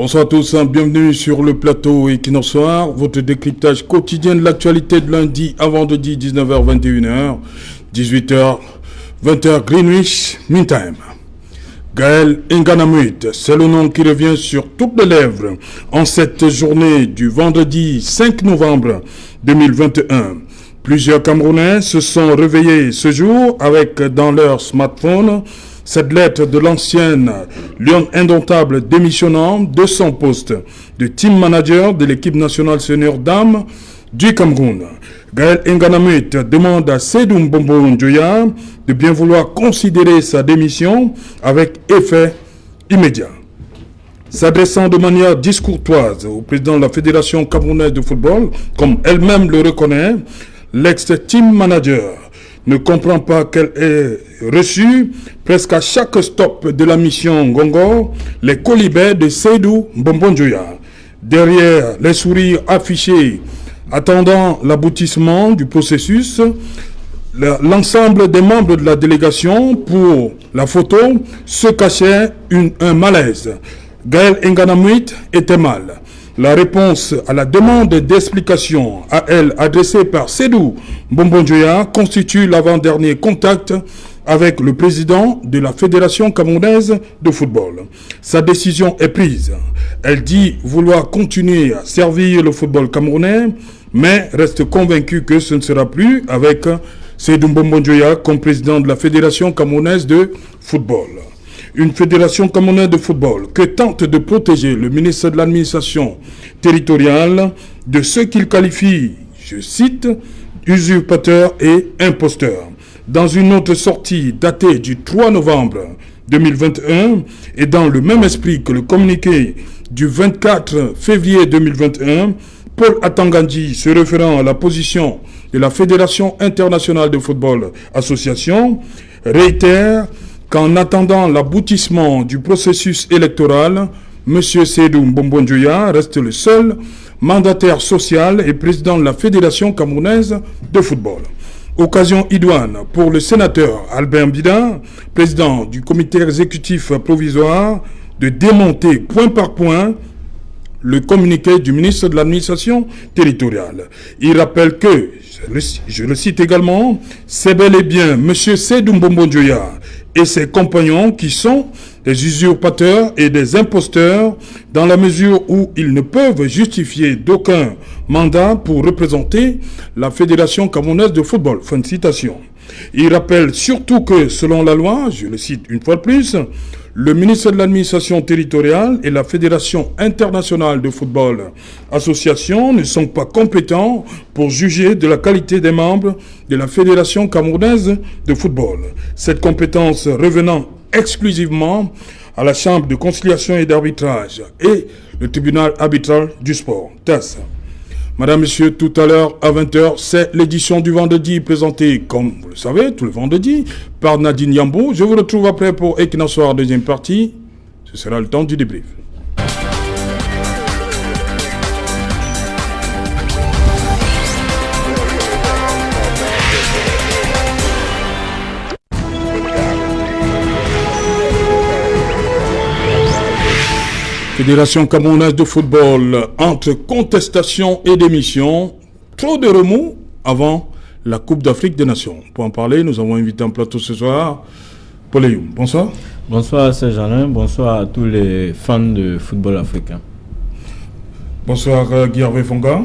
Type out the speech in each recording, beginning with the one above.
Bonsoir à tous, bienvenue sur le plateau Equinoxoir, votre décryptage quotidien de l'actualité de lundi à vendredi 19h 21h, 18h 20h Greenwich Mean Time. Gaël Nganamut, c'est le nom qui revient sur toutes les lèvres en cette journée du vendredi 5 novembre 2021. Plusieurs Camerounais se sont réveillés ce jour avec dans leur smartphone cette lettre de l'ancienne Lion indomptable démissionnant de son poste de team manager de l'équipe nationale senior dames du Cameroun. Gaël Nganamut demande à Seydou Mbombo Njoya de bien vouloir considérer sa démission avec effet immédiat. S'adressant de manière discourtoise au président de la Fédération camerounaise de football, comme elle-même le reconnaît, l'ex-team manager ne comprend pas qu'elle ait reçu presque à chaque stop de la mission Ngongo les colibets de Seydou Mbombo Njoya. Derrière les sourires affichés attendant l'aboutissement du processus, l'ensemble des membres de la délégation pour la photo se cachait un malaise. Gaël Nganamut était mal. La réponse à la demande d'explication à elle adressée par Seydou Mbombo Njoya constitue l'avant-dernier contact avec le président de la Fédération camerounaise de football. Sa décision est prise. Elle dit vouloir continuer à servir le football camerounais, mais reste convaincue que ce ne sera plus avec Seydou Mbombo Njoya comme président de la Fédération camerounaise de football. Une fédération camerounaise de football que tente de protéger le ministre de l'administration territoriale de ce qu'il qualifie, je cite, usurpateur et imposteur. Dans une autre sortie datée du 3 novembre 2021 et dans le même esprit que le communiqué du 24 février 2021, Paul Atangandji, se référant à la position de la Fédération internationale de football association, réitère qu'en attendant l'aboutissement du processus électoral, M. Seydou Mbombo Njoya reste le seul mandataire social et président de la Fédération camerounaise de football. Occasion idoine pour le sénateur Albert Mbida, président du comité exécutif provisoire, de démonter point par point le communiqué du ministre de l'administration territoriale. Il rappelle que, je le cite également, c'est bel et bien M. Seydou Mbombo Njoya et ses compagnons qui sont des usurpateurs et des imposteurs dans la mesure où ils ne peuvent justifier d'aucun mandat pour représenter la Fédération camerounaise de football. Fin de citation. Il rappelle surtout que, selon la loi, je le cite une fois de plus, le ministre de l'administration territoriale et la Fédération internationale de football association ne sont pas compétents pour juger de la qualité des membres de la Fédération camerounaise de football. Cette compétence revenant exclusivement à la Chambre de conciliation et d'arbitrage et le tribunal arbitral du sport, TAS. Madame, Monsieur, tout à l'heure, à 20h, c'est l'édition du vendredi présentée, comme vous le savez, tout le vendredi, par Nadine Yambo. Je vous retrouve après pour Equinoxoir, deuxième partie. Ce sera le temps du débrief. Fédération camerounaise de football, entre contestation et démission, trop de remous avant la Coupe d'Afrique des Nations. Pour en parler, nous avons invité en plateau ce soir Paul Eyoum. Bonsoir. Bonsoir Serge-Alain, bonsoir à tous les fans de football africain. Bonsoir Guy Hervé Fonga.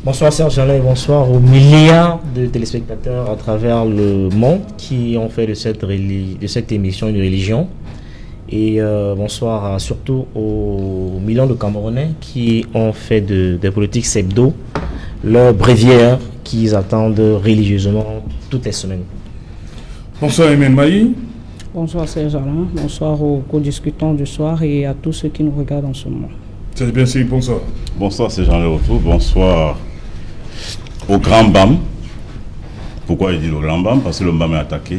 Bonsoir Serge-Alain, bonsoir aux milliards de téléspectateurs à travers le monde qui ont fait de cette émission une religion. Et bonsoir surtout aux millions de Camerounais qui ont fait des politiques hebdo leur bréviaire qu'ils attendent religieusement toutes les semaines. Bonsoir Emile Maï. Bonsoir Serge-Alain, bonsoir aux co-discutants du soir et à tous ceux qui nous regardent en ce moment. C'est bien, c'est bonsoir. Bonsoir, c'est Jean Le Retour. Bonsoir au Grand BAM. Pourquoi je dis le Grand BAM? Parce que le BAM est attaqué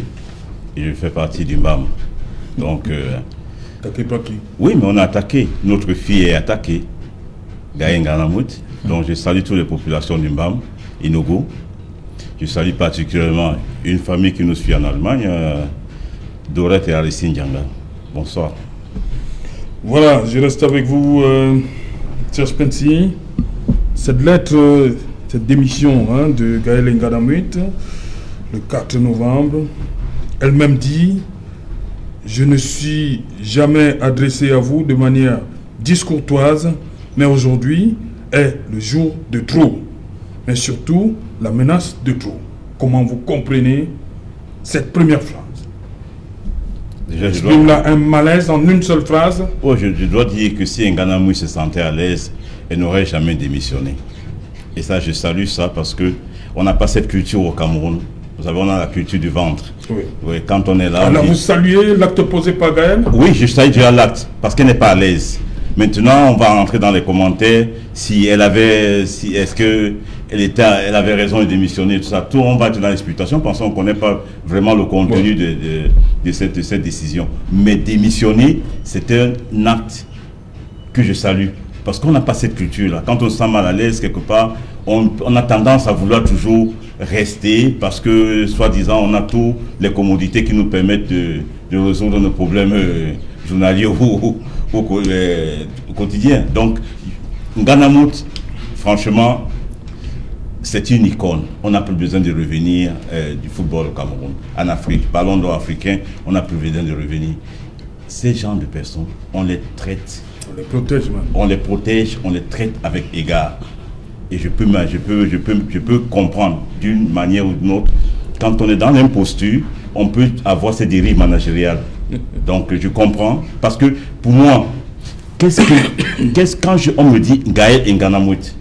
et je fais partie du BAM. Donc, attaqué par qui? Oui, mais on a attaqué. Notre fille est attaquée, Gaël Nganamut. Donc, je salue toutes les populations du BAM, Inogo. Je salue particulièrement une famille qui nous suit en Allemagne, Dorette et Alessine Djanga. Bonsoir. Voilà, je reste avec vous, Serge Pensi. Cette lettre, cette démission de Gaël Nganamuit, le 4 novembre, elle-même dit « Je ne suis jamais adressé à vous de manière discourtoise, mais aujourd'hui est le jour de trop, mais surtout la menace de trop. » Comment vous comprenez cette première phrase? Déjà, Un malaise en une seule phrase. Je dois dire que si Nganamuit se sentait à l'aise, elle n'aurait jamais démissionné. Et ça, je salue ça parce qu'on n'a pas cette culture au Cameroun. Vous savez, on a la culture du ventre. Oui. Oui, quand on est là... Alors, vous saluez l'acte posé par Gaël? Oui, je salue déjà l'acte parce qu'elle n'est pas à l'aise. Maintenant, on va rentrer dans les commentaires. Est-ce qu'elle avait raison de démissionner, tout ça. Tout, on va être dans l'explication parce qu'on ne connaît pas vraiment le contenu de cette décision. Mais démissionner, c'est un acte que je salue. Parce qu'on n'a pas cette culture-là. Quand on se sent mal à l'aise quelque part, on a tendance à vouloir toujours rester parce que, soi-disant, on a tous les commodités qui nous permettent de résoudre nos problèmes journaliers au quotidien. Donc, Nganamuit, franchement, c'est une icône. On n'a plus besoin de revenir du football au Cameroun. En Afrique, parlons d'or africain, on n'a plus besoin de revenir. Ces genres de personnes, on les traite. On les protège, même. On les protège, on les traite avec égard. Et je peux comprendre d'une manière ou d'une autre. Quand on est dans l'imposture, on peut avoir ces dérives managériales. Donc je comprends. Parce que pour moi, on me dit Gaël Nganamuit,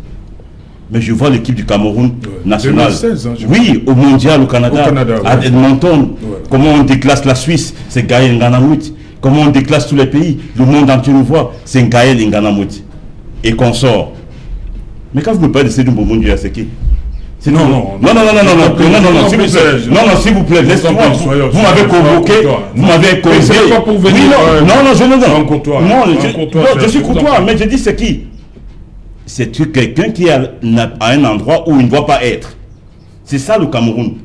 mais je vois l'équipe du Cameroun national. 2016, oui, au mondial au Canada à Edmonton. Ouais. Comment on déclasse la Suisse, c'est Gaël Nganamuit. Comment on déclasse tous les pays, le monde entier nous voit, c'est Gaël Nganamuit. Et qu'on sort. Mais quand vous me parlez de Sédou Mbombo Ndoye, c'est qui? Non, s'il vous plaît, laissez-moi. Vous m'avez convoqué, je suis courtois, mais je dis c'est qui? C'est quelqu'un qui est à un endroit où il ne doit pas être. C'est ça le Cameroun.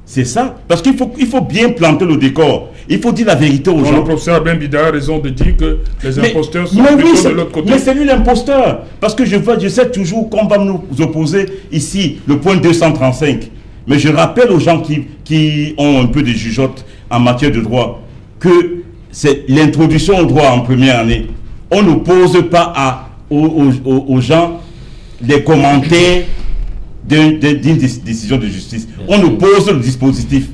C'est ça, parce qu'il faut bien planter le décor. Il faut dire la vérité aux gens. Le professeur Ben Bida a raison de dire que les imposteurs sont plutôt de l'autre côté. Mais c'est lui l'imposteur. Parce que je sais toujours qu'on va nous opposer ici, le point 235. Mais je rappelle aux gens qui ont un peu de jugeote en matière de droit que c'est l'introduction au droit en première année. On n'oppose pas aux gens les commentaires d'une décision de justice. On oppose le dispositif.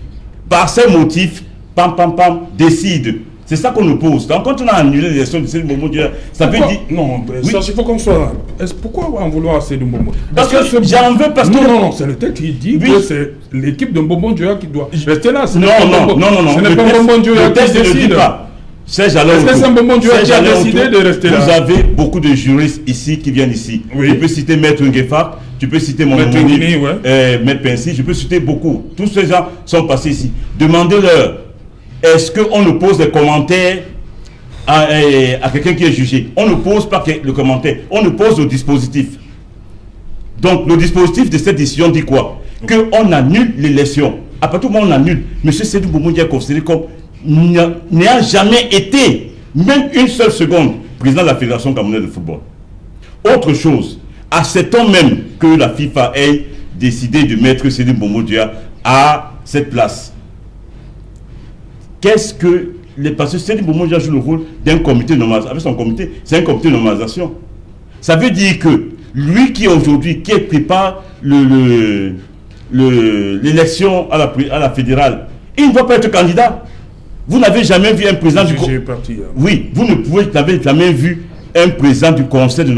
Par ces motifs, décide. C'est ça qu'on oppose. Donc quand on a annulé l'élection de Sédou Mbombo Ndoye, ça veut dire... Non, il faut qu'on soit... Pourquoi en vouloir à Sédou Mbombo? Parce que j'en veux parce que... Non, c'est le texte qui dit que c'est l'équipe de Mbombo Ndoye qui doit rester là. Non. Ce n'est pas Mbombo Ndoye qui décide. Est-ce que c'est Mbombo Ndoye qui a décidé de rester là? Vous avez beaucoup de juristes ici qui viennent ici. Oui. Tu peux citer Maître Ngefar, tu peux citer mon Maître Guinée, Maître Pensi, je peux citer beaucoup. Tous ces gens sont passés ici. Demandez-leur, est-ce qu'on nous pose des commentaires à quelqu'un qui est jugé? On ne pose pas le commentaire, on nous pose le dispositif. Donc le dispositif de cette décision dit quoi? Qu'on annule l'élection. À partir du moment où on annule, M. Sédou Mbombo Ndoye est considéré comme n'a jamais été, même une seule seconde, président de la Fédération camerounaise de football. Autre chose, acceptons même que la FIFA ait décidé de mettre Sédou Mbombo Ndoye à cette place. Qu'est-ce que parce que Sédou Mbombo Ndoye joue le rôle d'un comité de normalisation. Avec son comité, c'est un comité de normalisation. Ça veut dire que lui qui aujourd'hui, qui prépare l'élection à la fédérale, il ne doit pas être candidat. Vous n'avez jamais vu un président du Oui, vous n'avez jamais vu un président du conseil de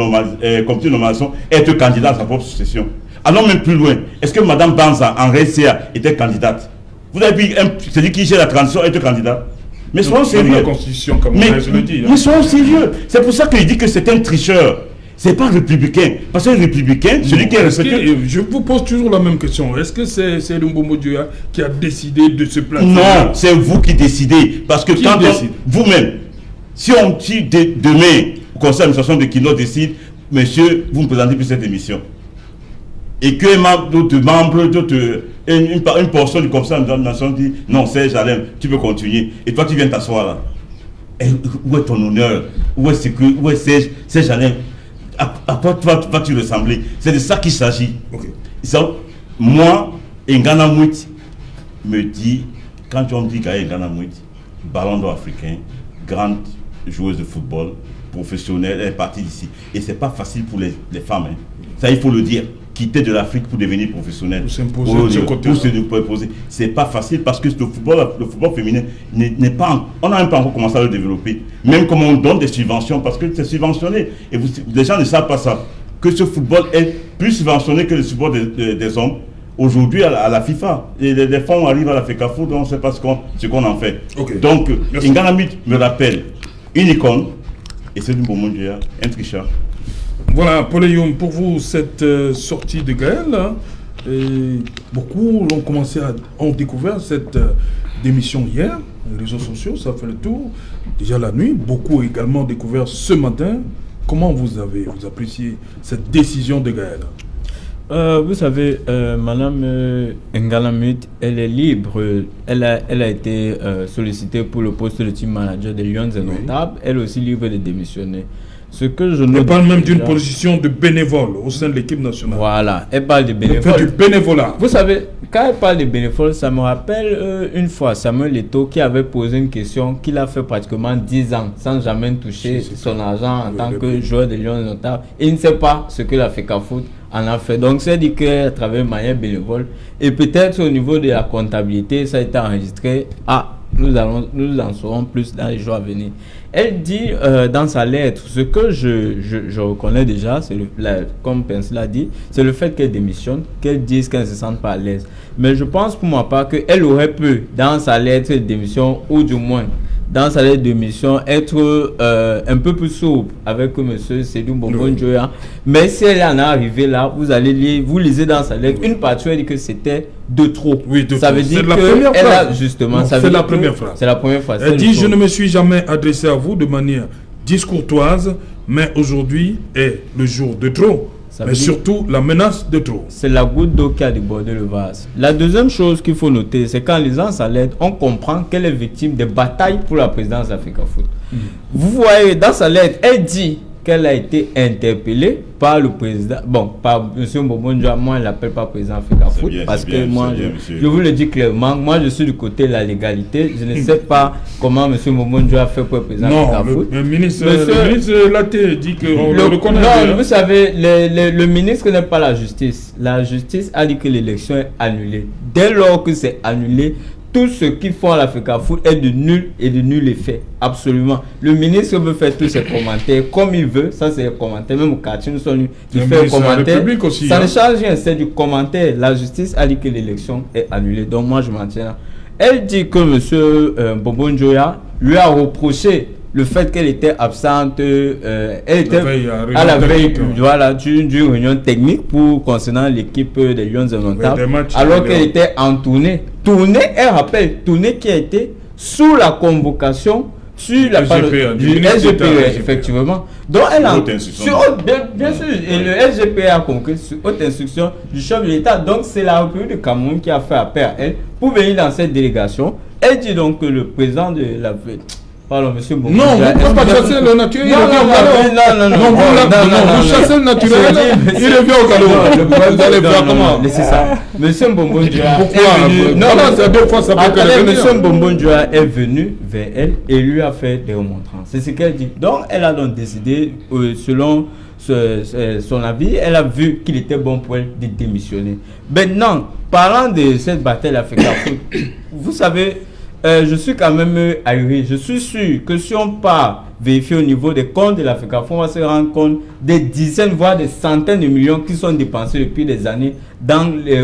comité de normalisation être candidat à sa propre succession. Allons même plus loin. Est-ce que Mme Banza en RCA était candidate? Vous avez vu celui qui gère la transition être candidat? Mais soyons sérieux. La constitution camerounaise le dit. Mais soyons sérieux. C'est pour ça qu'il dit que c'est un tricheur. C'est pas républicain. Parce qu'un républicain, celui qui est respecté... Je vous pose toujours la même question. Est-ce que c'est Sédou Mbombo Ndoye qui a décidé de se placer? Non, c'est vous qui décidez. Parce que quand vous-même, si on dit demain, au conseil d'administration de Kino décide, monsieur, vous ne présentez plus cette émission. Et que d'autres membres, une portion du conseil d'administration dit, non, Serge Alem, tu peux continuer. Et toi, tu viens t'asseoir là. où est ton honneur? Où est ces Jalais? À quoi vas-tu ressembler? C'est de ça qu'il s'agit. Ok. Moi, Ngana Mouit me dit, quand on me dit Ngana Mouit, ballon d'or africain, grande joueuse de football, professionnelle, elle est partie d'ici. Et c'est pas facile pour les femmes. Hein. Ça, il faut le dire. Quitter de l'Afrique pour devenir professionnel. Pour s'imposer de ce côté. Pour se imposer. C'est pas facile parce que le football féminin n'est pas. On n'a même pas encore commencé à le développer. Même comme on donne des subventions, parce que c'est subventionné. Et les gens ne savent pas ça. Que ce football est plus subventionné que le football des hommes. Aujourd'hui, à la FIFA, et les fonds arrivent à la FECAFOOT, on ne sait pas ce qu'on en fait. Okay. Donc, Ngana Mouit me rappelle une icône, et c'est du Mbombo Njoya, un tricheur. Voilà, Paul Youm, pour vous, cette sortie de Gaël, hein, beaucoup ont découvert cette démission hier, les réseaux sociaux, ça fait le tour. Déjà la nuit, beaucoup également découvert ce matin. Comment vous appréciez cette décision de Gaël? Vous savez, Madame Ngana Mouit, elle est libre. Elle a été sollicitée pour le poste de team manager des Lions Indomptables. Elle est aussi libre de démissionner. Ce que je elle parle même d'une position de bénévole au sein de l'équipe nationale. Voilà, elle parle de bénévole. Elle fait du bénévolat. Vous savez, quand elle parle de bénévole, ça me rappelle une fois Samuel Eto'o qui avait posé une question qu'il a fait pratiquement 10 ans sans jamais toucher son argent en tant que joueur de Lions Indomptables. Et il ne sait pas ce que la FECAFOOT en a fait. Donc, c'est dit qu'elle travaille de manière bénévole. Et peut-être au niveau de la comptabilité, ça a été enregistré. Nous en saurons plus dans les jours à venir. Elle dit dans sa lettre, ce que je reconnais déjà, c'est comme Pensé l'a dit, c'est le fait qu'elle démissionne, qu'elle dise qu'elle ne se sente pas à l'aise. Mais je pense pour ma part qu'elle aurait pu, dans sa lettre de démission, ou du moins dans sa lettre de démission, être un peu plus souple avec M. Sédou Mbombo Njoya. Mais si elle en est arrivée là, vous lisez dans sa lettre, une partie elle dit que c'était de trop. Oui, de ça trop. veut dire que la première phrase. Justement, non, c'est la première phrase. C'est la première phrase. Elle dit, je ne me suis jamais adressé à vous de manière discourtoise, mais aujourd'hui est le jour de trop. Mais surtout la menace de trop. C'est la goutte d'eau qui a débordé le vase. La deuxième chose qu'il faut noter, c'est qu'en lisant sa lettre, on comprend qu'elle est victime de batailles pour la présidence d'AfricaFoot. Vous voyez, dans sa lettre, elle dit qu'elle a été interpellée par le président, par M. Mbombo Njoya. Moi, elle l'appelle pas président AfricaFoot parce que moi, je vous le dis clairement, moi, je suis du côté de la légalité. Je ne sais pas comment M. Mbombo Njoya a fait pour être président AfricaFoot. Le ministre Laté dit qu'on le reconnaît. Non, vous savez, le ministre n'est pas la justice. La justice a dit que l'élection est annulée. Dès lors que c'est annulé, tout ce qu'ils font à l'AfricaFoot est de nul et de nul effet. Absolument. Le ministre veut faire tous ses commentaires comme il veut. Ça, c'est les commentaires. Même au quartier, nous sommes il fait un commentaire. Aussi, ça ne change rien, c'est du commentaire. La justice a dit que l'élection est annulée. Donc, moi, je m'en tiens là. Elle dit que M. Mbombo Njoya lui a reproché le fait qu'elle était absente, elle était à la veille d'une réunion technique concernant l'équipe des Lions Indomptables, alors qu'elle était en tournée. Elle rappelle, tournée qui a été sous la convocation sur la du SGPA, effectivement. Donc elle a bien sûr, et le SGPA a conclu sur haute instruction du chef de l'État. Donc c'est la République du Cameroun qui a fait appel à elle pour venir dans cette délégation. Elle dit donc que le président de la pardon, monsieur Mbombo. Non, vous ne pouvez pas chasser le naturel. Non, vous chassez le naturel, il revient au Cameroun. Vous allez voir comment. C'est ça. Monsieur Mbombo Njoya. Pourquoi? Non, c'est deux fois ça peut être. Monsieur Mbombo Njoya est venu vers elle et lui a fait des remontrances. C'est ce qu'elle dit. Donc, elle a donc décidé, selon son avis, elle a vu qu'il était bon pour elle de démissionner. Maintenant, parlant de cette bataille AfricaFoot, vous savez, je suis quand même ahuri. Je suis sûr que si on part vérifier au niveau des comptes de l'AfricaFoot, on va se rendre compte des dizaines, voire des centaines de millions qui sont dépensés depuis des années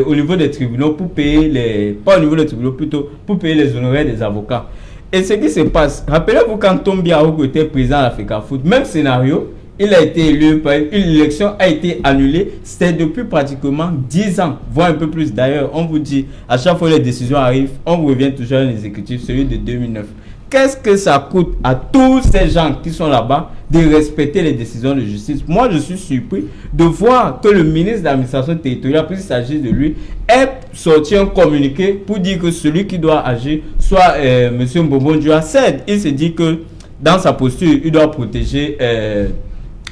au niveau des tribunaux pour payer pas au niveau des tribunaux, plutôt pour payer les honoraires des avocats. Et ce qui se passe, rappelez-vous quand Tombi Aogo était président de l'AfricaFoot, même scénario, il a été élu, l'élection a été annulée. C'était depuis pratiquement 10 ans, voire un peu plus. D'ailleurs, on vous dit, à chaque fois que les décisions arrivent, on revient toujours à l'exécutif, celui de 2009. Qu'est-ce que ça coûte à tous ces gens qui sont là-bas de respecter les décisions de justice? Moi, je suis surpris de voir que le ministre de l'administration territoriale, puisqu'il s'agit de lui, ait sorti un communiqué pour dire que celui qui doit agir soit M. Mbombo Njoya cède. Il se dit que dans sa posture, il doit protéger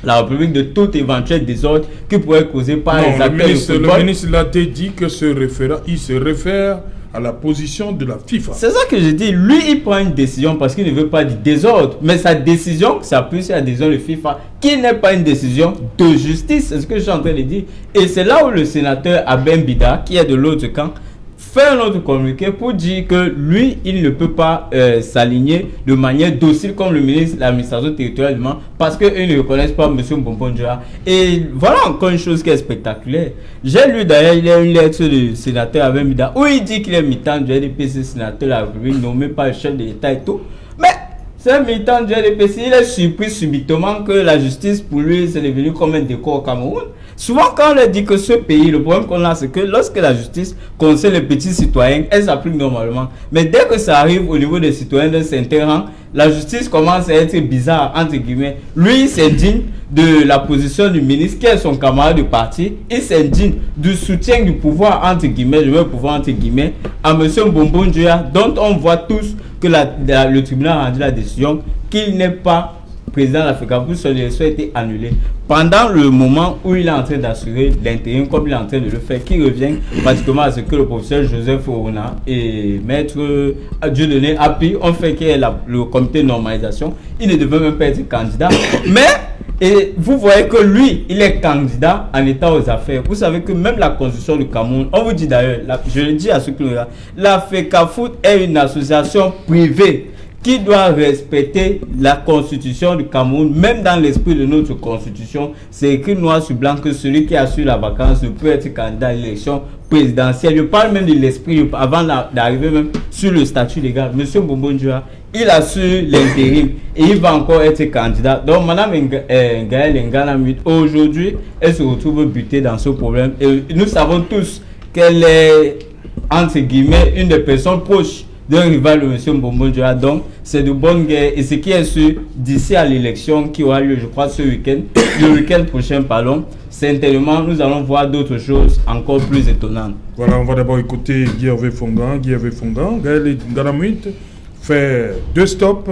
la République de tout éventuel désordre qui pourrait causer par les acteurs de football. Le ministre l'a dit que il se réfère à la position de la FIFA. C'est ça que je dis. Lui, il prend une décision parce qu'il ne veut pas du désordre. Mais sa décision s'appuie sur la décision de FIFA, qui n'est pas une décision de justice. C'est ce que je suis en train de dire. Et c'est là où le sénateur Abem Bida, qui est de l'autre camp, fait un autre communiqué pour dire que lui, il ne peut pas s'aligner de manière docile comme le ministre de l'administration territoriale parce qu'ils ne reconnaissent pas M. Mbonbondjoa. Et voilà encore une chose qui est spectaculaire. J'ai lu d'ailleurs, il y a une lettre du sénateur Abem Bida où il dit qu'il est militant du RDPC, sénateur de la République, nommé par le chef de l'État et tout. Mais c'est un militant du RDPC, il est surpris subitement que la justice pour lui c'est devenu comme un décor au Cameroun. Souvent, quand on leur dit que ce pays, le problème qu'on a, c'est que lorsque la justice concerne les petits citoyens, elle s'applique normalement. Mais dès que ça arrive au niveau des citoyens d'un certain rang, la justice commence à être bizarre, entre guillemets. Lui, il s'indigne de la position du ministre, qui est son camarade de parti. Il s'indigne du soutien du pouvoir, entre guillemets, je veux pouvoir, entre guillemets, à M. Mbonbondjoa, dont on voit tous que le tribunal a rendu la décision qu'il n'est pas président de l'Africa, pour son élection a été annulée. Pendant le moment où il est en train d'assurer l'intérim, comme il est en train de le faire, qui revient pratiquement à ce que le professeur Joseph Orona et maître Dieudonné Api ont fait, qui est le comité de normalisation. Il ne devait même pas être candidat. Mais vous voyez que lui, il est candidat en état aux affaires. Vous savez que même la constitution du Cameroun, on vous dit d'ailleurs, je le dis à ceux qui le regardent, la FECAFOOT est une association privée qui doit respecter la constitution du Cameroun. Même dans l'esprit de notre constitution, c'est écrit noir sur blanc que celui qui assure la vacance ne peut être candidat à l'élection présidentielle. Je parle même de l'esprit avant d'arriver même sur le statut légal. Monsieur Mbonbondjoa, il assure l'intérim et il va encore être candidat. Donc Madame Gaëlle Ngalamut, aujourd'hui, elle se retrouve butée dans ce problème. Et nous savons tous qu'elle est, entre guillemets, une des personnes proches d'un rival de M. Mbonbondjoa. Donc c'est de bonne guerre. Et ce qui est sûr, d'ici à l'élection qui aura lieu, je crois, ce week-end, le week-end prochain, pardon, certainement, nous allons voir d'autres choses encore plus étonnantes. Voilà, on va d'abord écouter Guy Hervé Fongan. Gaëlle Ngalamut fait 2 stops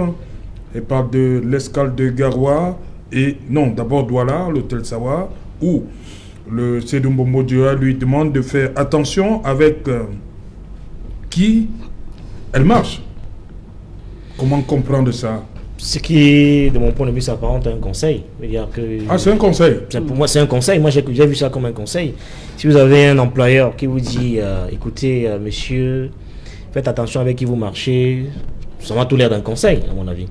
et parle de l'escale de Garoua et non, d'abord Douala, l'hôtel Sawa, où le Sédou Mbonbondjoa lui demande de faire attention avec qui elle marche. Comment comprendre ça? Ce qui, de mon point de vue, s'apparente à un conseil. C'est un conseil? Pour moi, c'est un conseil. Moi, j'ai vu ça comme un conseil. Si vous avez un employeur qui vous dit, écoutez, monsieur, faites attention avec qui vous marchez, ça m'a tout l'air d'un conseil, à mon avis.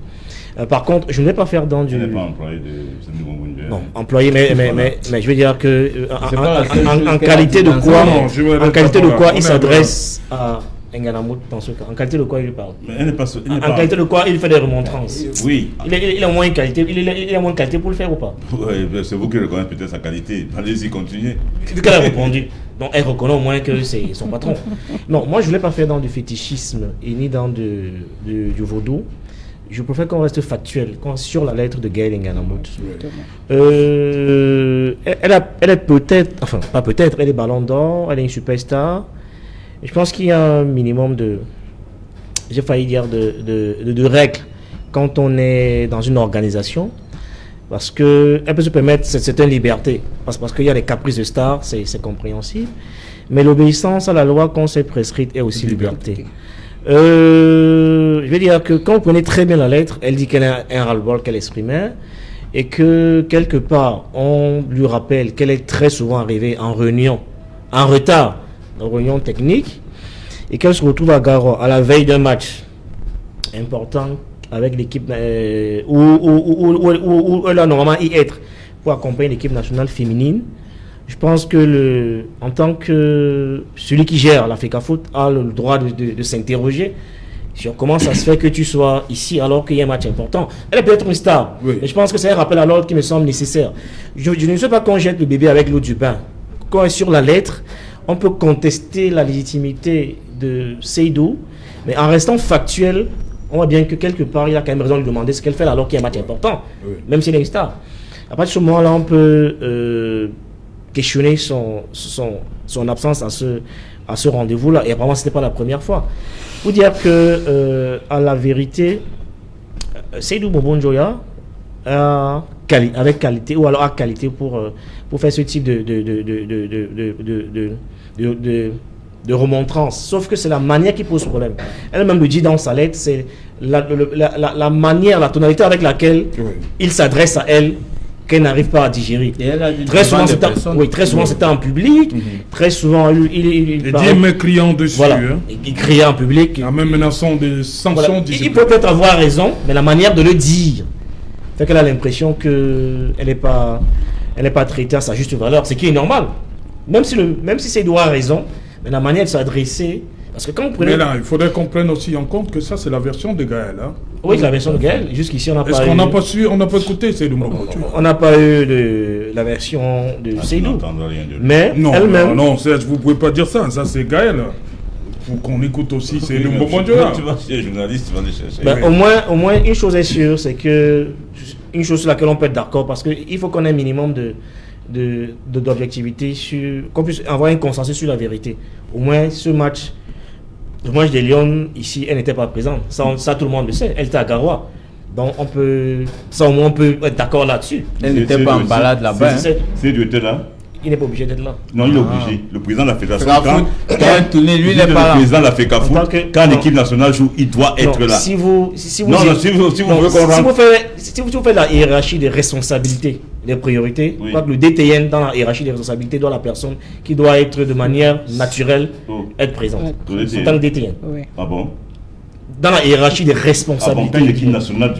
Par contre, je ne vais pas faire dans du... Elle n'est pas employé de Mbonbondjoa. Non, employé, mais je veux dire que en qualité de quoi il s'adresse à Ngalamut dans ce cas. En qualité de quoi il lui parle? En qualité de quoi il fait des remontrances? Oui. Il a moins une qualité. Il a moins de qualité pour le faire ou pas? Oui, c'est vous qui reconnaissez peut-être sa qualité. Allez-y, continuez. Qu'elle a répondu. Donc elle reconnaît au moins que c'est son patron. Non, moi je ne voulais pas faire dans du fétichisme et ni dans du vaudou. Je préfère qu'on reste factuel sur la lettre de Gaëlle Ngalamut. Elle est peut-être, enfin pas peut-être, elle est ballon d'or, elle est une superstar. Je pense qu'il y a un minimum de, j'ai failli dire, de règles quand on est dans une organisation, parce qu'elle peut se permettre certaines libertés, parce qu'il y a les caprices de star, c'est compréhensible, mais l'obéissance à la loi qu'on s'est prescrite est aussi liberté. Je vais dire que quand vous prenez très bien la lettre, elle dit qu'elle a un ras-le-bol qu'elle exprimait, et que quelque part, on lui rappelle qu'elle est très souvent arrivée en réunion, en retard, en réunion technique, et qu'elle se retrouve à Garoua à la veille d'un match important avec l'équipe où elle a normalement y être pour accompagner l'équipe nationale féminine. Je pense que en tant que celui qui gère la FECAFOOT a le droit de s'interroger sur comment ça se fait que tu sois ici alors qu'il y a un match important. Elle est peut-être une star, oui, mais je pense que c'est un rappel à l'ordre qui me semble nécessaire. Je ne sais pas qu'on jette le bébé avec l'eau du bain. Quand on est sur la lettre, on peut contester la légitimité de Seydou, mais en restant factuel, on voit bien que quelque part, il a quand même raison de lui demander ce qu'elle fait alors qu'il y a un match important, oui, même si elle est une star. À partir de ce moment-là, on peut questionner son absence à ce rendez-vous-là. Et apparemment, ce n'était pas la première fois. Pour dire que, à la vérité, Seydou Mbonjoya avec qualité ou alors a qualité pour faire ce type de remontrance. Sauf que c'est la manière qui pose problème. Elle-même le dit dans sa lettre, c'est la manière, la tonalité avec laquelle il s'adresse à elle qu'elle n'arrive pas à digérer. Et elle a dit Très souvent, c'était en public. Très souvent, il dit mais criant dessus. Voilà, hein. il criait en public. En même menaçant de sanctions. Voilà. Il peut peut-être avoir raison, mais la manière de le dire fait qu'elle a l'impression qu'elle n'est pas traitée à sa juste valeur, ce qui est normal. Même si c'est doigt a raison, mais la manière de s'adresser. Parce que quand vous prenez. Mais là, il faudrait qu'on prenne aussi en compte que ça, c'est la version de Gaël. Hein. Oui, c'est la version de Gaël. Jusqu'ici, on n'a pas. Est-ce qu'on n'a pas su, on n'a pas écouté Seydou Mbonjoya? On n'a pas eu la version de Seydou. Mais non, elle-même. Non, Serge, vous ne pouvez pas dire ça. Ça, c'est Gaël. Faut qu'on écoute aussi Seydou Mbonjoya. Tu vas chez les journalistes, tu vas les chercher. Ben, au moins, une chose est sûre, c'est que. Une chose sur laquelle on peut être d'accord, parce qu'il faut qu'on ait un minimum d'objectivité, qu'on puisse avoir un consensus sur la vérité. Au moins, le match des Lions, ici, elle n'était pas présente. Ça, tout le monde le sait. Elle était à Garoua. Donc, au moins, on peut être d'accord là-dessus. Elle n'était pas en balade là-bas. C'est du était là. Il n'est pas obligé d'être là. Non, il est obligé. Le président de la fédération, quand tourné, lui, il n'est pas là. Le président de la FECAFOOT, quand l'équipe nationale joue, il doit être là. Si vous faites la hiérarchie des responsabilités, des priorités, je crois que le DTN dans la hiérarchie des responsabilités doit la personne qui doit être de manière naturelle être présente. En tant que DTN. Oui. Ah bon? Dans la hiérarchie des responsabilités.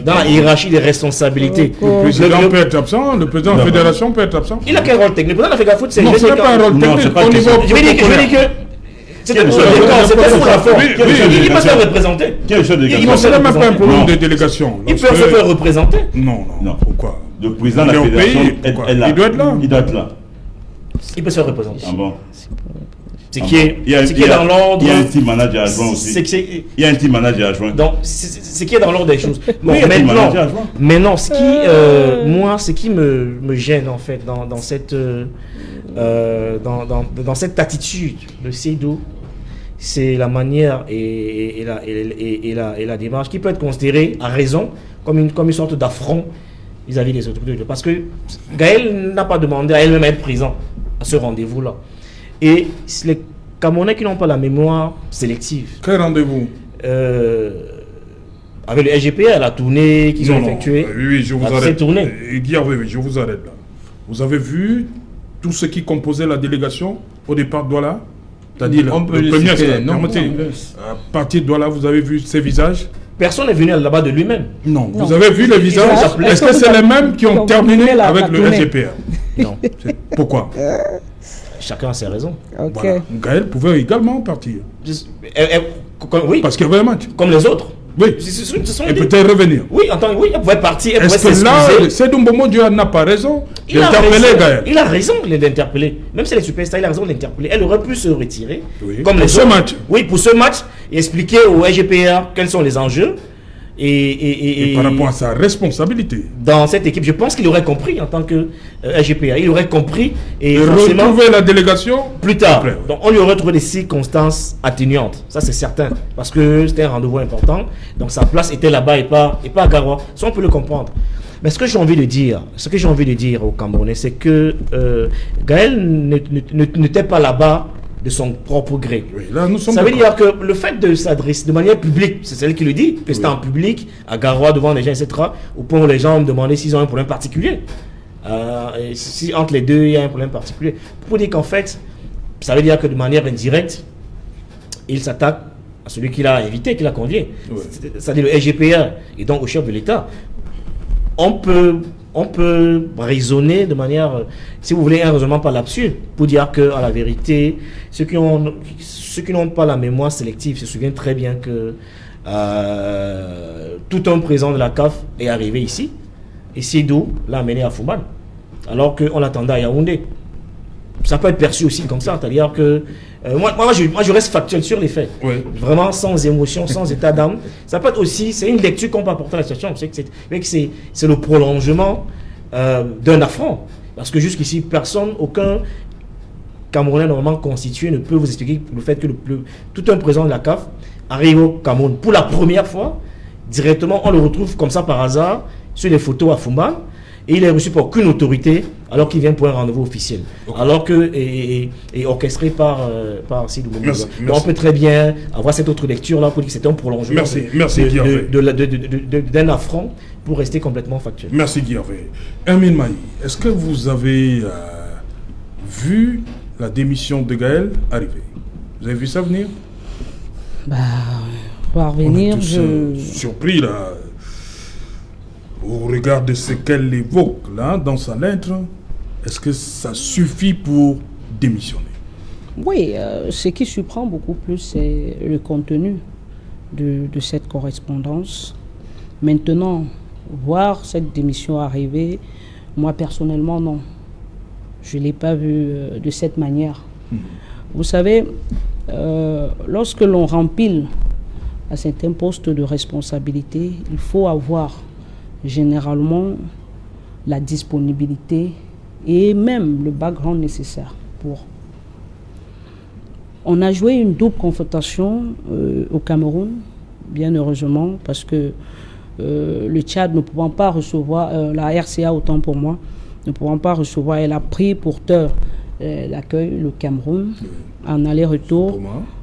Dans la hiérarchie des responsabilités. Le président peut être absent, le président de la fédération peut être absent. Il a quel rôle technique? Le président de la FECAFOOT, c'est... Non, ce n'est pas un rôle technique. Au niveau... Je vais dire que... C'est peut-être sous la forme. Il peut se faire représenter. Non, ce n'est même pas un problème de délégation. Il peut se faire représenter. Non. Pourquoi? Le président de la fédération est là. Il doit être là. Il doit être là. Il peut se faire représenter. Ah bon? Ce qui est dans l'ordre. Il y a un team manager adjoint aussi. Il y a un team manager adjoint. Donc, ce qui est dans l'ordre des choses. Bon, Oui, maintenant, ce qui me gêne en fait dans cette attitude de Seydou, c'est la manière et la démarche qui peut être considérée à raison comme une sorte d'affront vis-à-vis des autorités. Parce que Gaël n'a pas demandé à elle-même être présent à ce rendez-vous-là. Et les Camerounais qui n'ont pas la mémoire sélective. Quel rendez-vous? Avec le SGPR, la tournée qu'ils ont effectuée. Oui, je vous arrête. Je vous arrête là. Vous avez vu tout ce qui composait la délégation au départ de Douala? C'est-à-dire le premier, à partir de Douala, vous avez vu ces visages? Personne n'est venu là-bas de lui-même. Non. Vous avez vu les visages? Est-ce que c'est les mêmes qui ont terminé avec le SGPR? Non. Pourquoi? Chacun a ses raisons. Ok. Voilà. Gaël pouvait également partir. Oui. Parce qu'il y avait un match. Comme les autres. Oui. Et peut-être revenir. Oui, elle pouvait partir. Elle pouvait s'excuser. Est-ce que là, Seydou Mbonjoya n'a pas raison d'interpeller Gaël? Il a raison d'interpeller. Même si elle est superstar, il a raison d'interpeller. Elle aurait pu se retirer. Oui. Comme pour ce match. Oui, pour ce match. Et expliquer au SGPR quels sont les enjeux. Et par rapport à sa responsabilité. Dans cette équipe, je pense qu'il aurait compris en tant que SGPR. Il aurait compris. Et retrouver la délégation plus tard. Donc on lui aurait trouvé des circonstances atténuantes. Ça c'est certain. Parce que c'était un rendez-vous important. Donc sa place était là-bas et pas à Garoua. Ça on peut le comprendre. Mais ce que j'ai envie de dire aux Camerounais, c'est que Gaël n'était pas là-bas de son propre gré. Oui, là, ça veut dire que le fait de s'adresser de manière publique, c'est celle qui le dit, que c'était en public, à Garoua, devant les gens, etc., au point où les gens me demandaient s'ils ont un problème particulier. Et si entre les deux, il y a un problème particulier. Pour dire qu'en fait, ça veut dire que de manière indirecte, il s'attaque à celui qu'il a invité, qu'il a convié. Oui. C'est-à-dire le SGPR, et donc au chef de l'État. On peut raisonner de manière, si vous voulez, un raisonnement par l'absurde, pour dire qu'à la vérité, ceux qui n'ont pas la mémoire sélective se souviennent très bien que tout un président de la CAF est arrivé ici, et Seydou l'a amené à Fouman, alors qu'on l'attendait à Yaoundé. Ça peut être perçu aussi comme ça, c'est-à-dire que moi je reste factuel sur les faits, oui. Vraiment sans émotion, sans état d'âme. Ça peut être aussi, c'est une lecture qu'on peut apporter à la situation, c'est le prolongement d'un affront, parce que jusqu'ici aucun Camerounais normalement constitué ne peut vous expliquer le fait que tout un président de la CAF arrive au Cameroun pour la première fois, directement, on le retrouve comme ça par hasard sur les photos à Fumba, et il est reçu par aucune autorité alors qu'il vient pour un rendez-vous officiel. Okay. Alors que et orchestré par Sidou Boumba. Donc on peut très bien avoir cette autre lecture là pour dire que c'était un prolongement d'un affront pour rester complètement factuel. Merci Guilhervé. Hermine Mani, est-ce que vous avez vu la démission de Gaël arriver? Vous avez vu ça venir? Pour revenir, surpris là. Au regard de ce qu'elle évoque là dans sa lettre, est-ce que ça suffit pour démissionner? Oui, ce qui surprend beaucoup plus, c'est le contenu de cette correspondance. Maintenant, voir cette démission arriver, moi personnellement, non. Je ne l'ai pas vu de cette manière. Vous savez, lorsque l'on rempile à certains postes de responsabilité, il faut avoir généralement la disponibilité et même le background nécessaire pour. On a joué une double confrontation au Cameroun, bien heureusement, parce que le Tchad ne pouvant pas recevoir, la RCA autant pour moi, ne pouvant pas recevoir, elle a pris pour tort l'accueil, le Cameroun, en aller-retour,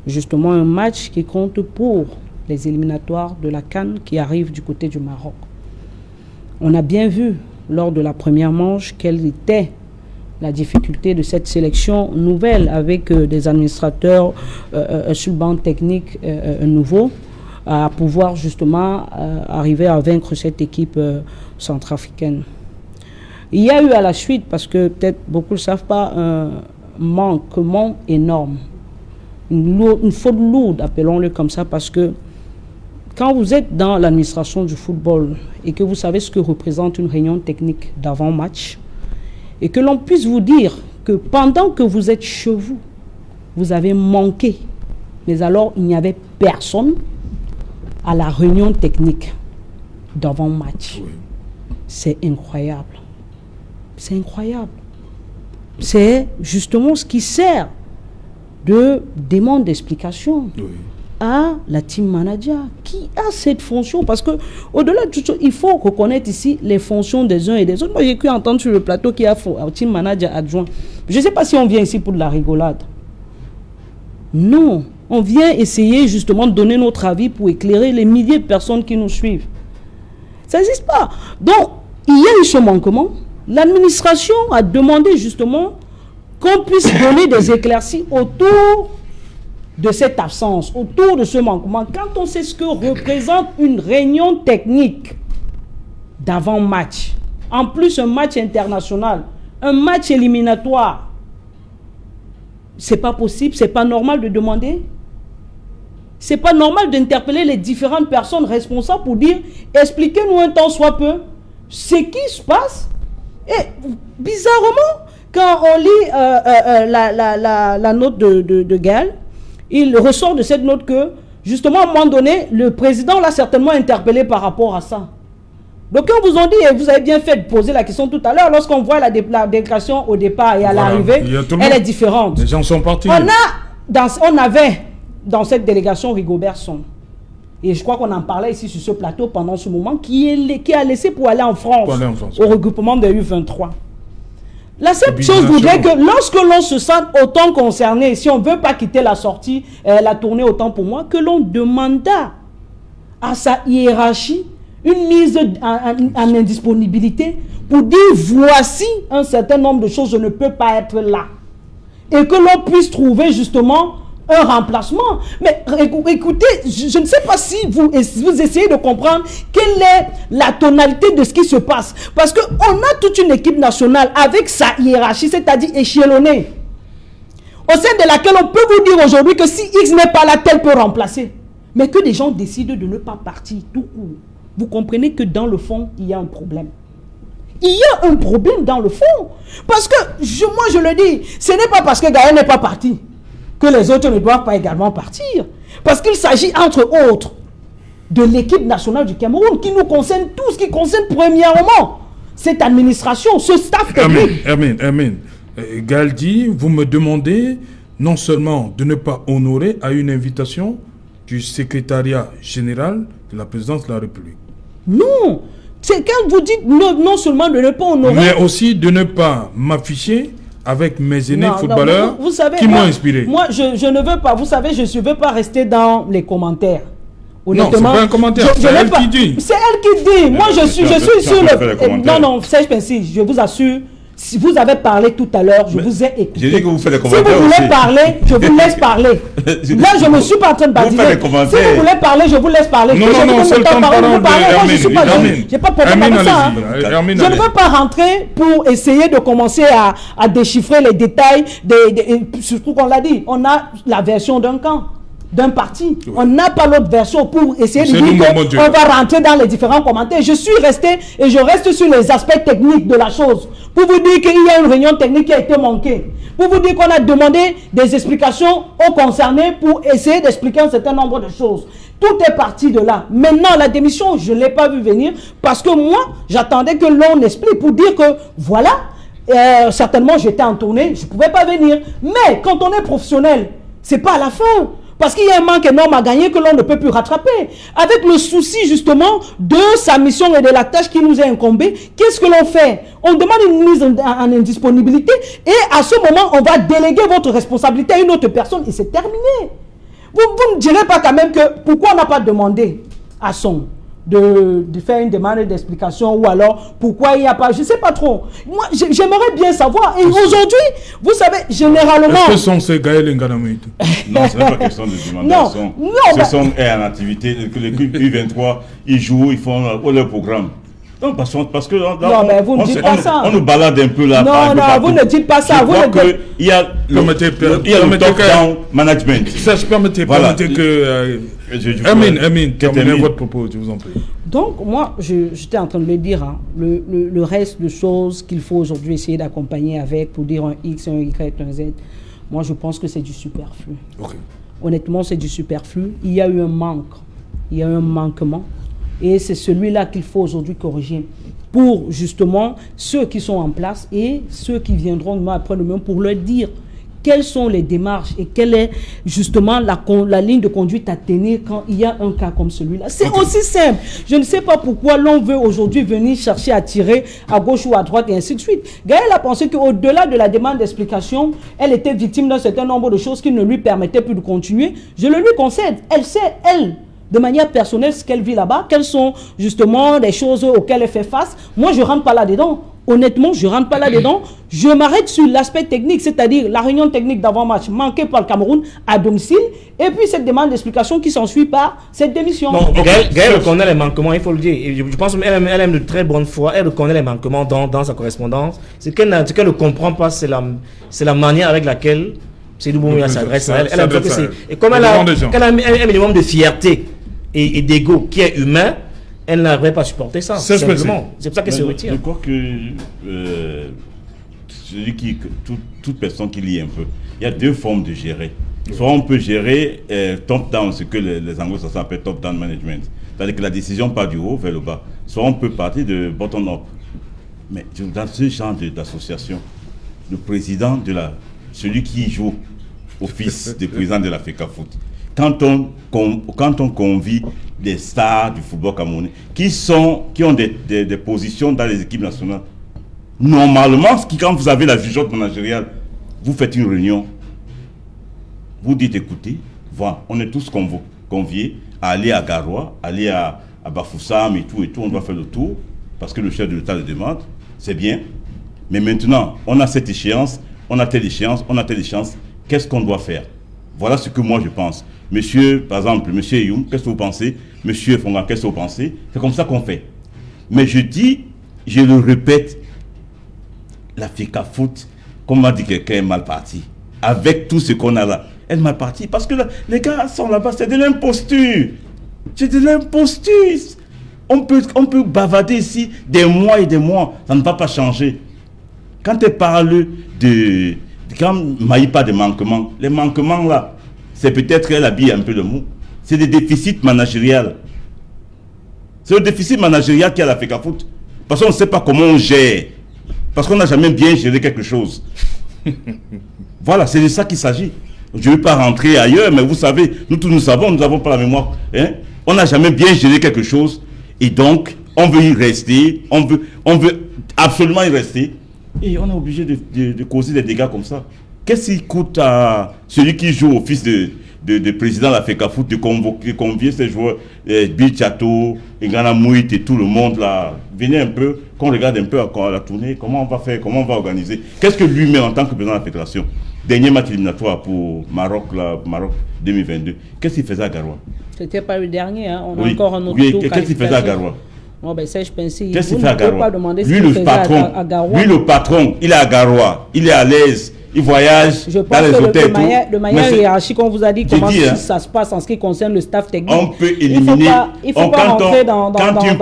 justement un match qui compte pour les éliminatoires de la CAN qui arrivent du côté du Maroc. On a bien vu lors de la première manche quelle était la difficulté de cette sélection nouvelle avec des administrateurs sur le banc technique nouveau à pouvoir justement arriver à vaincre cette équipe centrafricaine. Il y a eu à la suite, parce que peut-être beaucoup ne le savent pas, un manquement énorme, une faute lourde, appelons-le comme ça, parce que quand vous êtes dans l'administration du football et que vous savez ce que représente une réunion technique d'avant-match, et que l'on puisse vous dire que pendant que vous êtes chez vous, vous avez manqué, mais alors il n'y avait personne à la réunion technique d'avant-match. Oui. C'est incroyable. C'est incroyable. C'est justement ce qui sert de demande d'explication. Oui. À la team manager qui a cette fonction, parce que au-delà de tout ça, il faut reconnaître ici les fonctions des uns et des autres. Moi j'ai cru entendre sur le plateau qu'il y a un team manager adjoint. Je ne sais pas si on vient ici pour de la rigolade. Non, on vient essayer justement de donner notre avis pour éclairer les milliers de personnes qui nous suivent. Ça n'existe pas. Donc il y a eu ce manquement. L'administration a demandé justement qu'on puisse donner des éclaircies autour de cette absence, autour de ce manquement, quand on sait ce que représente une réunion technique d'avant-match, en plus un match international, un match éliminatoire, c'est pas possible, c'est pas normal de demander, c'est pas normal d'interpeller les différentes personnes responsables pour dire, expliquez-nous un temps soit peu ce qui se passe. Et bizarrement, quand on lit la note de Gaël, il ressort de cette note que, justement, à un moment donné, le président l'a certainement interpellé par rapport à ça. Donc, quand vous ont dit, et vous avez bien fait de poser la question tout à l'heure, lorsqu'on voit la déclaration au départ et à l'arrivée, elle est différente. Les gens sont partis. On avait dans cette délégation Rigobert Song. Et je crois qu'on en parlait ici sur ce plateau pendant ce moment, qui a laissé pour aller en France, au regroupement des U23. La seule chose voudrait que lorsque l'on se sent autant concerné, si on ne veut pas quitter la sortie, la tournée autant pour moi, que l'on demanda à sa hiérarchie une mise en indisponibilité pour dire voici un certain nombre de choses, je ne peux pas être là. Et que l'on puisse trouver justement un remplacement. Mais écoutez, je ne sais pas si vous essayez de comprendre quelle est la tonalité de ce qui se passe. Parce qu'on a toute une équipe nationale avec sa hiérarchie, c'est-à-dire échelonnée, au sein de laquelle on peut vous dire aujourd'hui que si X n'est pas là, tel peut remplacer. Mais que des gens décident de ne pas partir tout court. Vous comprenez que dans le fond, il y a un problème. Il y a un problème dans le fond. Parce que, moi je le dis, ce n'est pas parce que Gaël n'est pas parti que les autres ne doivent pas également partir. Parce qu'il s'agit, entre autres, de l'équipe nationale du Cameroun, qui nous concerne tous, qui concerne premièrement cette administration, ce staff technique. Hermine, Gaël dit, vous me demandez non seulement de ne pas honorer à une invitation du secrétariat général de la présidence de la République. Non, c'est quand vous dites non seulement de ne pas honorer... Mais aussi de ne pas m'afficher avec mes aînés footballeurs vous savez, qui m'ont inspiré. Moi, je ne veux pas, vous savez, je ne veux pas rester dans les commentaires. Non, c'est pas un commentaire, c'est elle qui dit. C'est elle qui dit. Moi, je suis sur le... Non, Serge Pensi, je vous assure, si vous avez parlé tout à l'heure, je vous ai écouté. J'ai dit que vous faites les commentaires. Si vous voulez aussi. parler, je vous laisse parler. Là, je ne suis pas en train de badiner. Si vous voulez parler, je vous laisse parler. Non, c'est le temps de parole de je suis pas j'ai pas de problème avec ça. Je ne veux pas rentrer pour essayer de commencer à déchiffrer les détails. Surtout qu'on l'a dit, on a la version d'un camp, d'un parti. Oui. On n'a pas l'autre version pour essayer de dire qu'on va rentrer dans les différents commentaires. Je suis resté et je reste sur les aspects techniques de la chose. Pour vous dire qu'il y a une réunion technique qui a été manquée. Pour vous dire qu'on a demandé des explications aux concernés pour essayer d'expliquer un certain nombre de choses. Tout est parti de là. Maintenant, la démission, je ne l'ai pas vu venir parce que moi, j'attendais que l'on explique pour dire que voilà, certainement j'étais en tournée, je ne pouvais pas venir. Mais quand on est professionnel, ce n'est pas à la fin. Parce qu'il y a un manque énorme à gagner que l'on ne peut plus rattraper. Avec le souci justement de sa mission et de la tâche qui nous est incombée, qu'est-ce que l'on fait? On demande une mise en indisponibilité et à ce moment, on va déléguer votre responsabilité à une autre personne et c'est terminé. Vous ne direz pas quand même que pourquoi on n'a pas demandé à son de faire une demande d'explication ou alors pourquoi il n'y a pas, je ne sais pas trop. Moi, j'aimerais bien savoir. Et aujourd'hui, vous savez, généralement... Est-ce que sont ces Gaël Nganamoït? Non, ce n'est pas question de demandation. Ce sont en activité. L'équipe U23, ils jouent, ils font leur programme. Non, parce que là, non, mais vous ne dites pas ça. On nous balade un peu là. Non, vous ne dites pas ça. Il y a le top-down management. Ça, je permettez que... Amine, terminez votre propos, je vous en prie. Donc, moi, j'étais en train de le dire, hein, le reste de choses qu'il faut aujourd'hui essayer d'accompagner avec pour dire un X, un Y, un Z, moi, je pense que c'est du superflu. Okay. Honnêtement, c'est du superflu. Il y a eu un manque. Il y a eu un manquement. Et c'est celui-là qu'il faut aujourd'hui corriger pour justement ceux qui sont en place et ceux qui viendront après nous-mêmes pour leur dire quelles sont les démarches et quelle est justement la ligne de conduite à tenir quand il y a un cas comme celui-là. C'est aussi simple. Je ne sais pas pourquoi l'on veut aujourd'hui venir chercher à tirer à gauche ou à droite et ainsi de suite. Gaëlle a pensé qu'au-delà de la demande d'explication, elle était victime d'un certain nombre de choses qui ne lui permettaient plus de continuer. Je le lui concède. Elle sait, de manière personnelle, ce qu'elle vit là-bas, quelles sont justement les choses auxquelles elle fait face. Moi, je ne rentre pas là-dedans. Honnêtement, je ne rentre pas là-dedans. Je m'arrête sur l'aspect technique, c'est-à-dire la réunion technique d'avant-match manquée par le Cameroun à domicile, et puis cette demande d'explication qui s'ensuit par cette démission. Non, Gaëlle reconnaît les manquements, il faut le dire. Et je pense qu'elle aime de très bonne foi, elle reconnaît les manquements dans sa correspondance. Ce qu'elle ne comprend pas, c'est la manière avec laquelle Seydou Boumouya s'adresse à elle. Et comme elle a un minimum de fierté et d'ego qui est humain, elle n'arriverait pas à supporter ça. C'est pour ça qu'elle se retire. Je crois que toute personne qui lit un peu, il y a deux formes de gérer. Soit on peut gérer top-down, ce que les anglo-saxons appellent top-down management. C'est-à-dire que la décision part du haut vers le bas. Soit on peut partir de bottom-up. Mais dans ce genre d'association, le président celui qui joue office de président de la FECAFOOT, quand on convie des stars du football camerounais qui ont des positions dans les équipes nationales, normalement, quand vous avez la jugeote managériale, vous faites une réunion, vous dites écoutez, voilà, on est tous conviés à aller à Garoua, aller à Bafoussam et tout, on doit faire le tour parce que le chef de l'État le demande, c'est bien, mais maintenant on a cette échéance, on a telle échéance, qu'est-ce qu'on doit faire? Voilà ce que moi je pense. Monsieur, par exemple, monsieur Youm, qu'est-ce que vous pensez? Monsieur Fonga, qu'est-ce que vous pensez? C'est comme ça qu'on fait. Mais je le répète, la FECAFOOT, comme m'a dit quelqu'un, est mal partie. Avec tout ce qu'on a là, elle est mal partie. Parce que là, les gars sont là-bas, c'est de l'imposture. C'est de l'imposture. On peut bavader ici des mois et des mois, ça ne va pas changer. Quand elle parle quand Maïpa de manquements, les manquements là, c'est peut-être qu'elle habille un peu le mot. C'est des déficits managériels. C'est le déficit managérial qui a la FECAFOOT. Parce qu'on ne sait pas comment on gère. Parce qu'on n'a jamais bien géré quelque chose. Voilà, c'est de ça qu'il s'agit. Je ne vais pas rentrer ailleurs, mais vous savez, nous tous nous savons, nous n'avons pas la mémoire. Hein? On n'a jamais bien géré quelque chose. Et donc, on veut y rester. On veut absolument y rester. Et on est obligé de causer des dégâts comme ça. Qu'est-ce qui coûte à celui qui joue au fils de président de la FECAFOOT de convier ces joueurs, Bill Chateau, Ngana Mouit et tout le monde là? Venez un peu, qu'on regarde un peu à la tournée, comment on va faire, comment on va organiser. Qu'est-ce que lui-même en tant que président de la fédération? Dernier match éliminatoire pour Maroc 2022. Qu'est-ce qu'il faisait à Garoua? C'était pas le dernier, hein. On a Oui. encore un autre Oui, tour. qu'est-ce qu'il faisait à Garoua? Oh, ben ça, je pensais. Qu'est-ce qu'il Vous fait à ne pouvez Garoua? pas demander ce Lui, qu'il le faisait patron, à Garoua. lui, le patron, il est à Garoua, il est à l'aise, il voyage Je dans pense les que hôtels. de manière hiérarchique, on vous a dit comment hein, ça se passe en ce qui concerne le staff technique. on peut éliminer. Il faut pas rentrer dans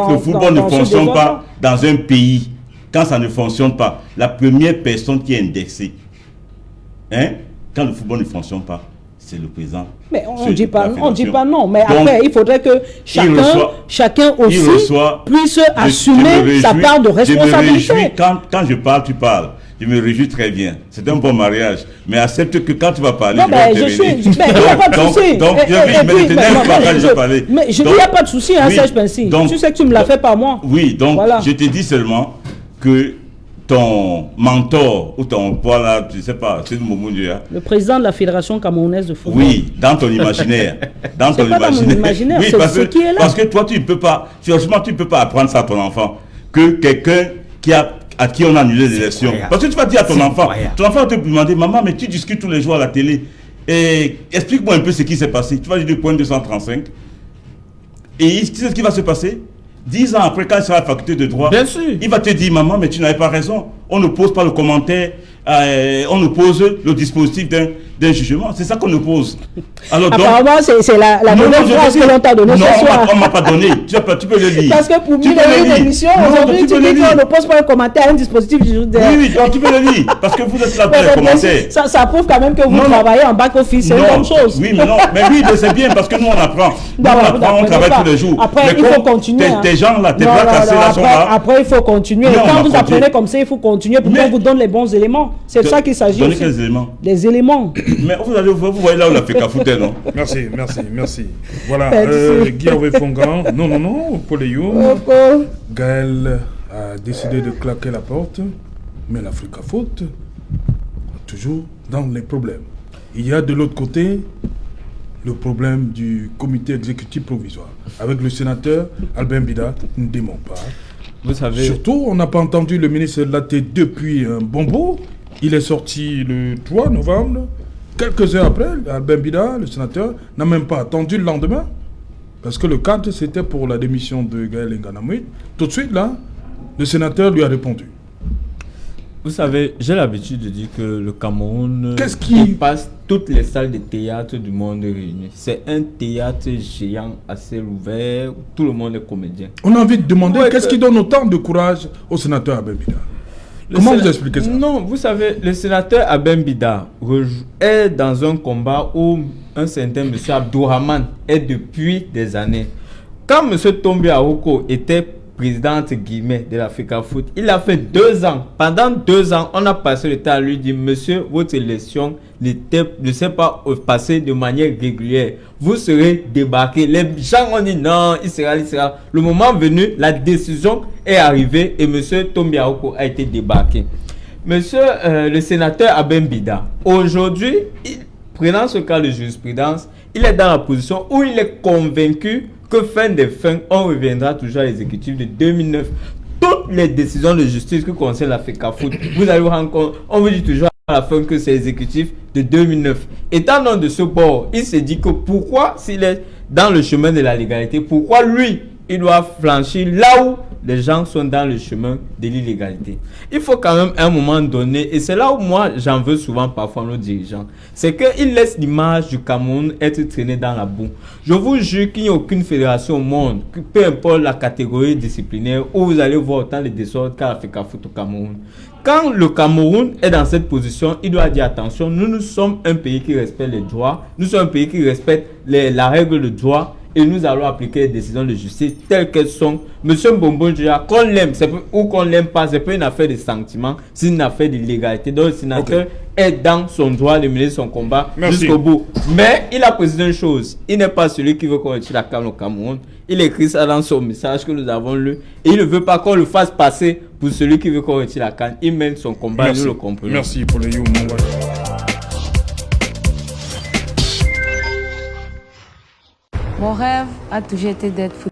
Le football ne ce fonctionne débat. pas dans un pays, quand ça ne fonctionne pas, la première personne qui est indexée, hein, quand le football ne fonctionne pas, c'est le président. Mais on de dit pas, la on dit fédération. pas non. Mais Donc, après, il faudrait que chacun aussi puisse assumer sa part de responsabilité. Quand je parle, tu parles. Je me réjouis très bien. C'est un bon mariage. Mais accepte que quand tu vas parler, Non, je vais je suis. intervenir. Mais il n'y a pas de souci. Donc, il Mais il n'y a pas de souci, hein, ça, je pense. Tu sais que tu me l'as fait par moi. Oui, donc Voilà. je te dis seulement que ton mentor ou ton poids là, je ne sais pas, c'est le moment du le président de la Fédération camerounaise de football. oui, dans ton imaginaire. Dans ton pas dans mon imaginaire, oui, c'est ce qui est là. Parce que toi, tu ne peux pas, franchement, tu ne peux pas apprendre ça à ton enfant. Que quelqu'un à qui on a annulé les élections. Parce que tu vas dire à ton enfant va te demander, maman, mais tu discutes tous les jours à la télé. Et explique-moi un peu ce qui s'est passé. Tu vas dire du point 235. Et tu sais ce qui va se passer? 10 ans après, quand il sera à la faculté de droit, Bien sûr. il va te dire, maman, mais tu n'avais pas raison. On ne pose pas le commentaire, on nous pose le dispositif d'un jugement. C'est ça qu'on nous pose. Alors, apparemment, c'est la nouvelle phrase que l'on t'a donnée ce soir. Non, on ne m'a pas donné. Tu peux le lire. Parce que pour mille et une émissions, aujourd'hui, tu dis qu'on ne pose pas un commentaire à un dispositif judiciaire. Oui, donc tu peux le lire. Parce que vous êtes là pour les commentaires. Ça prouve quand même que vous travaillez en back-office. C'est une bonne chose. Oui, mais non. Mais oui, c'est bien parce que nous, on apprend. Nous, on apprend, on travaille tous les jours. Après, il faut continuer. Tes gens là, tes bras cassés là sont là. Après, il faut continuer. Quand vous apprenez comme ça, il faut continuer pour qu'on vous donne les bons éléments. C'est de ça qu'il s'agit. Donnez quels éléments? Des éléments. Mais vous voyez là où la FECAFOOT est, non? Merci. Voilà, Guy Hervé Fongan. Non, Paul Eyoum. Gaël a décidé de claquer la porte, mais la FECAFOOT est toujours dans les problèmes. Il y a de l'autre côté le problème du comité exécutif provisoire, avec le sénateur Albin Bida, ne dément pas. Vous savez... Surtout, on n'a pas entendu le ministre Laté depuis un bon bout. Il est sorti le 3 novembre. Quelques heures après, Albin Bida, le sénateur, n'a même pas attendu le lendemain. Parce que le cadre, c'était pour la démission de Gaël Ngana Mouit. Tout de suite, là, le sénateur lui a répondu. Vous savez, j'ai l'habitude de dire que le Cameroun passe toutes les salles de théâtre du monde réunies. C'est un théâtre géant à ciel ouvert où tout le monde est comédien. On a envie de demander qu'est-ce qui donne autant de courage au sénateur Albin Bida. Comment vous expliquez ça? Non, vous savez, le sénateur Albin Bida est dans un combat où un certain M. Abdourahmane est depuis des années. Quand M. Tombi Ahoko était président entre guillemets de la FECAFOOT, il a fait 2 ans. Pendant 2 ans, on a passé le temps à lui dire, monsieur, votre élection ne s'est pas passée de manière régulière. Vous serez débarqué. Les gens ont dit non, il sera. Le moment venu, la décision est arrivée et monsieur Tombi Ahoko a été débarqué. Monsieur le sénateur Albin Bida, aujourd'hui, prenant ce cas de jurisprudence, il est dans la position où il est convaincu que fin des fins, on reviendra toujours à l'exécutif de 2009. Toutes les décisions de justice qui concernent la FECAFOOT, vous allez vous rendre compte, on vous dit toujours à la fin que c'est l'exécutif de 2009. Étant dans de ce bord, il s'est dit que pourquoi, s'il est dans le chemin de la légalité, pourquoi lui, il doit flanchir là où les gens sont dans le chemin de l'illégalité. Il faut quand même à un moment donné, et c'est là où moi j'en veux souvent parfois nos dirigeants, c'est qu'ils laissent l'image du Cameroun être traîné dans la boue. Je vous jure qu'il n'y a aucune fédération au monde, peu importe la catégorie disciplinaire, où vous allez voir autant de désordres qu'à la FECAFOOT au Cameroun. Quand le Cameroun est dans cette position, il doit dire attention, nous sommes un pays qui respecte les droits, nous sommes un pays qui respecte la règle de droit. et nous allons appliquer les décisions de justice telles qu'elles sont. Monsieur Mbombo Njia, qu'on l'aime ou qu'on l'aime pas, c'est pas une affaire de sentiment, c'est une affaire de légalité. Donc le sénateur est dans son droit de mener son combat jusqu'au bout. Mais il a précisé une chose, il n'est pas celui qui veut qu'on retire la CAN au Cameroun. Il écrit ça dans son message que nous avons lu et il ne veut pas qu'on le fasse passer pour celui qui veut qu'on retire la CAN. Il mène son combat et nous le comprenons. Merci pour le you, mon gars. Mon rêve a toujours été d'être footballeur.